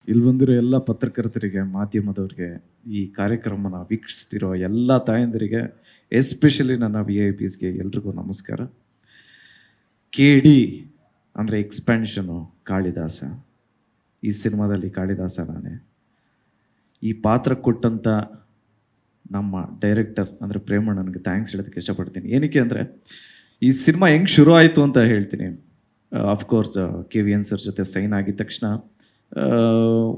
ಇಲ್ಲಿ ಬಂದಿರೋ ಎಲ್ಲ ಪತ್ರಕರ್ತರಿಗೆ, ಮಾಧ್ಯಮದವ್ರಿಗೆ, ಈ ಕಾರ್ಯಕ್ರಮನ ವೀಕ್ಷಿಸ್ತಿರೋ ಎಲ್ಲ ತಾಯಂದಿರಿಗೆ, ಎಸ್ಪೆಷಲಿ ನನ್ನ VIP ಎಲ್ರಿಗೂ ನಮಸ್ಕಾರ. KD ಅಂದರೆ ಎಕ್ಸ್ಪ್ಯಾನ್ಷನು ಕಾಳಿದಾಸ. ಈ ಸಿನಿಮಾದಲ್ಲಿ ಕಾಳಿದಾಸ ನಾನೇ. ಈ ಪಾತ್ರ ಕೊಟ್ಟಂಥ ನಮ್ಮ ಡೈರೆಕ್ಟರ್ ಅಂದರೆ ಪ್ರೇಮಣ್ಣನಿಗೆ ಥ್ಯಾಂಕ್ಸ್ ಹೇಳೋದಕ್ಕೆ ಇಷ್ಟಪಡ್ತೀನಿ. ಏನಕ್ಕೆ ಅಂದರೆ ಈ ಸಿನಿಮಾ ಹೆಂಗೆ ಶುರು ಆಯಿತು ಅಂತ ಹೇಳ್ತೀನಿ. ಅಫ್ಕೋರ್ಸ್ KVN ಸರ್ ಜೊತೆ ಸೈನ್ ಆಗಿದ ತಕ್ಷಣ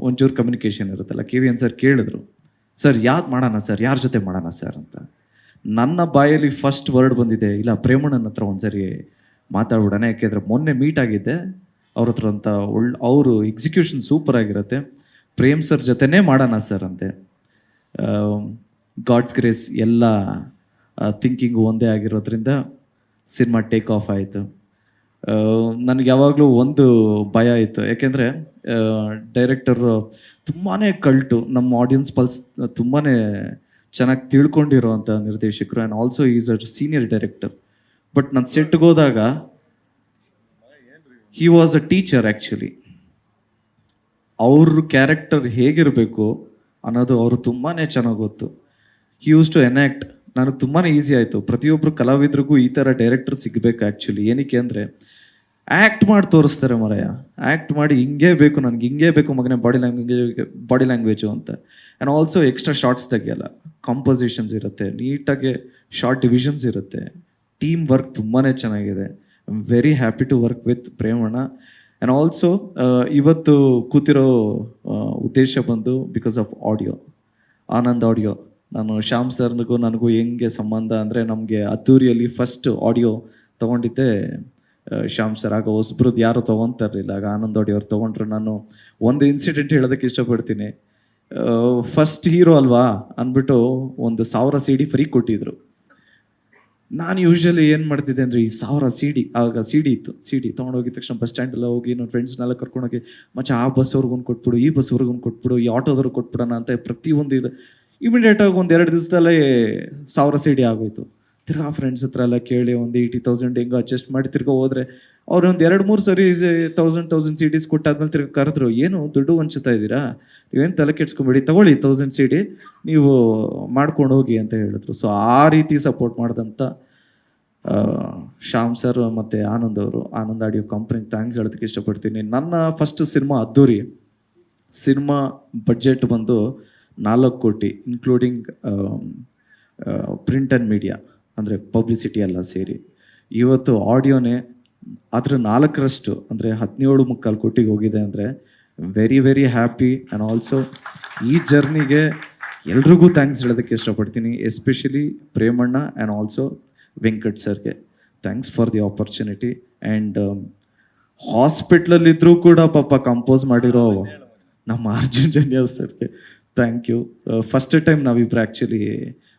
ಒಂಚೂರು ಕಮ್ಯುನಿಕೇಷನ್ ಇರುತ್ತಲ್ಲ. KVN ಸರ್ ಕೇಳಿದ್ರು, ಸರ್ ಯಾವ್ದು ಮಾಡೋಣ ಸರ್, ಯಾರ ಜೊತೆ ಮಾಡೋಣ ಸರ್ ಅಂತ. ನನ್ನ ಬಾಯಲ್ಲಿ ಫಸ್ಟ್ ವರ್ಡ್ ಬಂದಿದೆ, ಇಲ್ಲ ಪ್ರೇಮಣ್ಣನ ಹತ್ರ ಒಂದ್ಸರಿ ಮಾತಾಡ್ಬಿಡೋಣ. ಯಾಕೆಂದರೆ ಮೊನ್ನೆ ಮೀಟ್ ಆಗಿದ್ದೆ ಅವ್ರ ಹತ್ರ ಅಂತ. ಅವರು ಎಕ್ಸಿಕ್ಯೂಷನ್ ಸೂಪರ್ ಆಗಿರುತ್ತೆ, ಪ್ರೇಮ್ ಸರ್ ಜೊತೆನೇ ಮಾಡೋಣ ಸರ್ ಅಂತೆ. ಗಾಡ್ಸ್ ಗ್ರೇಸ್ ಎಲ್ಲ ಥಿಂಕಿಂಗು ಒಂದೇ ಆಗಿರೋದ್ರಿಂದ ಸಿನಿಮಾ ಟೇಕ್ ಆಫ್ ಆಯಿತು. ನನಗೆ ಯಾವಾಗಲೂ ಒಂದು ಭಯ ಇತ್ತು, ಯಾಕೆಂದರೆ ಡೈರೆಕ್ಟರು ತುಂಬಾ ಕಲ್ಟು, ನಮ್ಮ ಆಡಿಯನ್ಸ್ ಪಲ್ಸ್ ತುಂಬಾ ಚೆನ್ನಾಗಿ ತಿಳ್ಕೊಂಡಿರೋ ಅಂಥ ನಿರ್ದೇಶಕರು. And also is a senior director. But ನಾನು ಸೆಟ್ಗೆ ಹೋದಾಗ he was a teacher actually. ಅವ್ರ ಕ್ಯಾರೆಕ್ಟರ್ ಹೇಗಿರಬೇಕು ಅನ್ನೋದು ಅವರು ತುಂಬಾ ಚೆನ್ನಾಗಿ ಗೊತ್ತು. He use to enact. ನನಗೆ ತುಂಬಾ ಈಸಿ ಆಯಿತು. ಪ್ರತಿಯೊಬ್ಬರು ಕಲಾವಿದ್ರಿಗೂ ಈ ಥರ ಡೈರೆಕ್ಟರ್ ಸಿಗಬೇಕು ಆ್ಯಕ್ಚುಲಿ. ಏನಕ್ಕೆ ಅಂದರೆ ಆ್ಯಕ್ಟ್ ಮಾಡಿ ತೋರಿಸ್ತಾರೆ ಮರೆಯ, ಆ್ಯಕ್ಟ್ ಮಾಡಿ ಹಿಂಗೇ ಬೇಕು, ನನಗೆ ಹಿಂಗೇ ಬೇಕು ಮಗನೇ ಬಾಡಿ ಲ್ಯಾಂಗ್ವೇಜು ಅಂತ. ಆ್ಯಂಡ್ ಆಲ್ಸೋ ಎಕ್ಸ್ಟ್ರಾ ಶಾರ್ಟ್ಸ್ ತೆಗಿಯಲ್ಲ, ಕಾಂಪೋಸಿಷನ್ಸ್ ಇರುತ್ತೆ, ನೀಟಾಗಿ ಶಾರ್ಟ್ ಡಿವಿಷನ್ಸ್ ಇರುತ್ತೆ. ಟೀಮ್ ವರ್ಕ್ ತುಂಬಾ ಚೆನ್ನಾಗಿದೆ. I am very happy to work with Premanna. And also ಇವತ್ತು ಕೂತಿರೋ ಉದ್ದೇಶ ಬಂದು because of audio, Anand audio. ನಾನು ಶ್ಯಾಮ್ ಸರ್ನಿಗೂ ನನಗೂ ಹೆಂಗೆ ಸಂಬಂಧ ಅಂದರೆ, ನಮಗೆ ಅದ್ದೂರಿಯಲ್ಲಿ ಫಸ್ಟ್ ಆಡಿಯೋ ತೊಗೊಂಡಿದ್ದೆ ಶ್ಯಾಮ್ ಸರ್. ಆಗ ಹೊಸಬ್ರದ್ದು ಯಾರು ತೊಗೊತಾ ಇರಲಿಲ್ಲ. ಆಗ ಆನಂದ್ ಆಡಿಯೋ ಅವ್ರು ತೊಗೊಂಡ್ರು. ನಾನು ಒಂದು ಇನ್ಸಿಡೆಂಟ್ ಹೇಳೋದಕ್ಕೆ ಇಷ್ಟಪಡ್ತೀನಿ. ಫಸ್ಟ್ ಹೀರೋ ಅಲ್ವಾ ಅಂದ್ಬಿಟ್ಟು 1000 CD ಫ್ರೀ ಕೊಟ್ಟಿದ್ರು. ನಾನು ಯೂಶ್ವಲಿ ಏನು ಮಾಡ್ತಿದ್ದೆ ಅಂದರೆ, ಈ 1000 CD, ಆಗ CD ಇತ್ತು, CD ತೊಗೊಂಡೋಗಿದ ತಕ್ಷಣ ಬಸ್ ಸ್ಟ್ಯಾಂಡೆಲ್ಲ ಹೋಗಿ ನನ್ನ ಫ್ರೆಂಡ್ಸ್ನೆಲ್ಲ ಕರ್ಕೊಂಡೋಗಿ, ಮಚ್ಚ ಆ ಬಸ್ಸವ್ರಿಗೊಂದು ಕೊಟ್ಬಿಡು, ಈ ಬಸ್ಸವ್ರಿಗೊಂದು ಕೊಟ್ಬಿಡು, ಈ ಆಟೋದವ್ರಿಗೆ ಕೊಟ್ಬಿಡೋಣ ಅಂತ ಪ್ರತಿಯೊಂದು ಇದು ಇಮಿಡಿಯೇಟಾಗಿ 1-2 ದಿವಸದಲ್ಲೇ 1000 CD ಆಗೋಯ್ತು. ತಿರ್ಗಾ ಫ್ರೆಂಡ್ಸ್ ಹತ್ರ ಎಲ್ಲ ಕೇಳಿ ಒಂದು 80,000 ಹೆಂಗೆ ಅಡ್ಜಸ್ಟ್ ಮಾಡಿ ತಿರ್ಗಾ ಹೋದ್ರೆ ಅವ್ರು ಒಂದು 2-3 ಸರಿ 1000 CDs ಕೊಟ್ಟಾದ್ಮೇಲೆ ತಿರ್ಗಾ ಕರೆದ್ರು, ಏನು ದುಡ್ಡು ಹಂಚುತ್ತಾ ಇದ್ದೀರಾ, ನೀವೇನು ತಲೆ ಕೆಡ್ಸ್ಕೊಂಬೇಡಿ, ತಗೊಳ್ಳಿ 1000 CD ನೀವು ಮಾಡ್ಕೊಂಡು ಹೋಗಿ ಅಂತ ಹೇಳಿದ್ರು. ಸೊ ಆ ರೀತಿ ಸಪೋರ್ಟ್ ಮಾಡಿದಂಥ ಶ್ಯಾಮ್ ಸರ್ ಮತ್ತು ಆನಂದ್ ಅವರು, ಆನಂದ್ ಆಡಿಯೋ ಕಂಪ್ನಿಗೆ ಥ್ಯಾಂಕ್ಸ್ ಹೇಳೋದಕ್ಕೆ ಇಷ್ಟಪಡ್ತೀನಿ. ನನ್ನ ಫಸ್ಟ್ ಸಿನಿಮಾ ಅದ್ದೂರಿ. ಸಿನಿಮಾ ಬಡ್ಜೆಟ್ ಬಂದು 4 ಕೋಟಿ, ಇನ್ಕ್ಲೂಡಿಂಗ್ ಪ್ರಿಂಟ್ ಆ್ಯಂಡ್ ಮೀಡಿಯಾ ಅಂದರೆ ಪಬ್ಲಿಸಿಟಿ ಎಲ್ಲ ಸೇರಿ. ಇವತ್ತು ಆಡಿಯೋನೇ ಅದರ 4ರಷ್ಟು ಅಂದರೆ 17.25 ಕೋಟಿಗೆ ಹೋಗಿದೆ. ಅಂದರೆ very very happy. And also ಈ ಜರ್ನಿಗೆ ಎಲ್ರಿಗೂ ಥ್ಯಾಂಕ್ಸ್ ಹೇಳೋದಕ್ಕೆ ಇಷ್ಟಪಡ್ತೀನಿ, especially Premanna and also Venkat ಸರ್ಗೆ. Thanks for the opportunity. And ಹಾಸ್ಪಿಟ್ಲಲ್ಲಿದ್ದರೂ ಕೂಡ ಪಾಪ ಕಂಪೋಸ್ ಮಾಡಿರೋ ನಮ್ಮ ಅರ್ಜುನ್ ಜನ್ಯ ಸರ್ಗೆ ಥ್ಯಾಂಕ್ ಯು. ಫಸ್ಟ್ ಟೈಮ್ ನಾವಿಬ್ಬರು ಆ್ಯಕ್ಚುಲಿ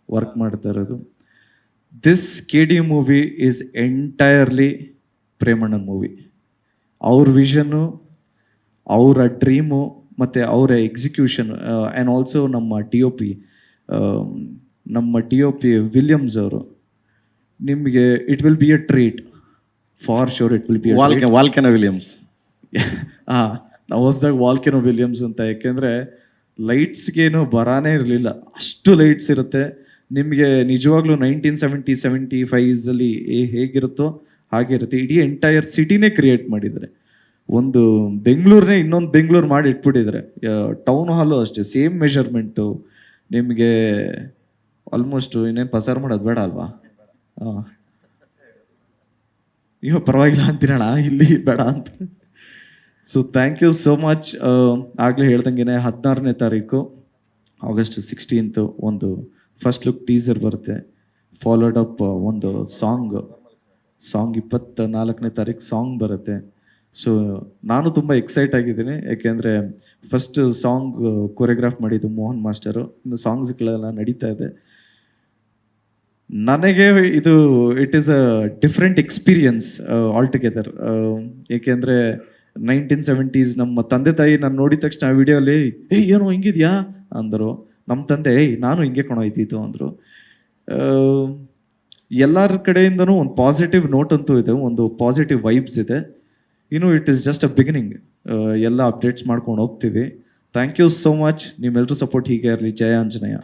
ವರ್ಕ್ ಮಾಡ್ತಾ ಇರೋದು. This KD movie is entirely ಪ್ರೇಮಣ್ಣನ ಮೂವಿ. ಅವ್ರ ವಿಷನ್ನು, ಅವರ ಡ್ರೀಮು ಮತ್ತು ಅವರ ಎಕ್ಸಿಕ್ಯೂಷನ್. ಆ್ಯಂಡ್ ಆಲ್ಸೋ ನಮ್ಮ DOP ವಿಲಿಯಮ್ಸ್ ಅವರು. ನಿಮಗೆ it will be a treat for sure. It will B volcano Williams. ಹಾಂ, ನಾವು ಹೊಸದಾಗ ವಾಲ್ಕೆನೋ ವಿಲಿಯಮ್ಸ್ ಅಂತ. ಯಾಕೆಂದರೆ ಲೈಟ್ಸ್ಗೇನು ಬರಾನೇ ಇರಲಿಲ್ಲ, ಅಷ್ಟು ಲೈಟ್ಸ್ ಇರುತ್ತೆ. ನಿಮಗೆ ನಿಜವಾಗ್ಲೂ 1975 ಹೇಗಿರುತ್ತೋ ಹಾಗೆ ಇರುತ್ತೆ. ಇಡೀ ಎಂಟೈರ್ ಸಿಟಿನೇ ಕ್ರಿಯೇಟ್ ಮಾಡಿದ್ದಾರೆ. ಒಂದು ಬೆಂಗಳೂರನ್ನೇ ಇನ್ನೊಂದು ಬೆಂಗಳೂರು ಮಾಡಿ ಇಟ್ಬಿಟ್ಟಿದ್ದಾರೆ. ಟೌನ್ ಹಾಲು ಅಷ್ಟೇ, ಸೇಮ್ ಮೆಷರ್ಮೆಂಟು. ನಿಮಗೆ ಆಲ್ಮೋಸ್ಟ್ ಇನ್ನೇನು ಪಸಾರ ಮಾಡೋದು ಬೇಡ ಅಲ್ವಾ? ಹಾಂ, ನೀವು ಪರವಾಗಿಲ್ಲ ಅಂತೀರಣ, ಇಲ್ಲಿ ಬೇಡ ಅಂತ. So thank you so much. ಆಗಲೇ ಹೇಳ್ದಂಗೆ 16ನೇ ತಾರೀಕು August 16th ಒಂದು ಫಸ್ಟ್ ಲುಕ್ ಟೀಸರ್ ಬರುತ್ತೆ. ಫಾಲೋಡ್ ಅಪ್ ಒಂದು ಸಾಂಗ್ 24ನೇ ತಾರೀಕು ಸಾಂಗ್ ಬರುತ್ತೆ. ಸೊ ನಾನು ತುಂಬ ಎಕ್ಸೈಟ್ ಆಗಿದ್ದೀನಿ, ಯಾಕೆಂದರೆ ಫಸ್ಟ್ ಸಾಂಗ್ ಕೊರಿಯೋಗ್ರಾಫ್ ಮಾಡಿದ್ದು ಮೋಹನ್ ಮಾಸ್ಟರು. ಇನ್ನು ಸಾಂಗ್ಸ್ಗಳೆಲ್ಲ ನಡೀತಾ ಇದೆ. ನನಗೆ ಇದು it is a different experience altogether. ಏಕೆಂದರೆ 1970s ನಮ್ಮ ತಂದೆ ತಾಯಿ ನಾನು ನೋಡಿದ ತಕ್ಷಣ ಆ ವಿಡಿಯೋಲಿ ಏನೋ ಹಿಂಗಿದ್ಯಾ ಅಂದರು. ನಮ್ಮ ತಂದೆ ನಾನು ಹಿಂಗೆ ಇದ್ದಿದ್ದು ಅಂದರು. ಎಲ್ಲರ ಕಡೆಯಿಂದನೂ ಒಂದು ಪಾಸಿಟಿವ್ ನೋಟ್ ಅಂತೂ ಇದೆ, ಒಂದು ಪಾಸಿಟಿವ್ ವೈಬ್ಸ್ ಇದೆ. It is just a beginning. ಎಲ್ಲ ಅಪ್ಡೇಟ್ಸ್ ಮಾಡ್ಕೊಂಡು ಹೋಗ್ತೀವಿ. Thank you so much. ನಿಮ್ಮೆಲ್ಲರೂ ಸಪೋರ್ಟ್ ಹೀಗೆ ಇರಲಿ. ಜಯ ಆಂಜನೇಯ.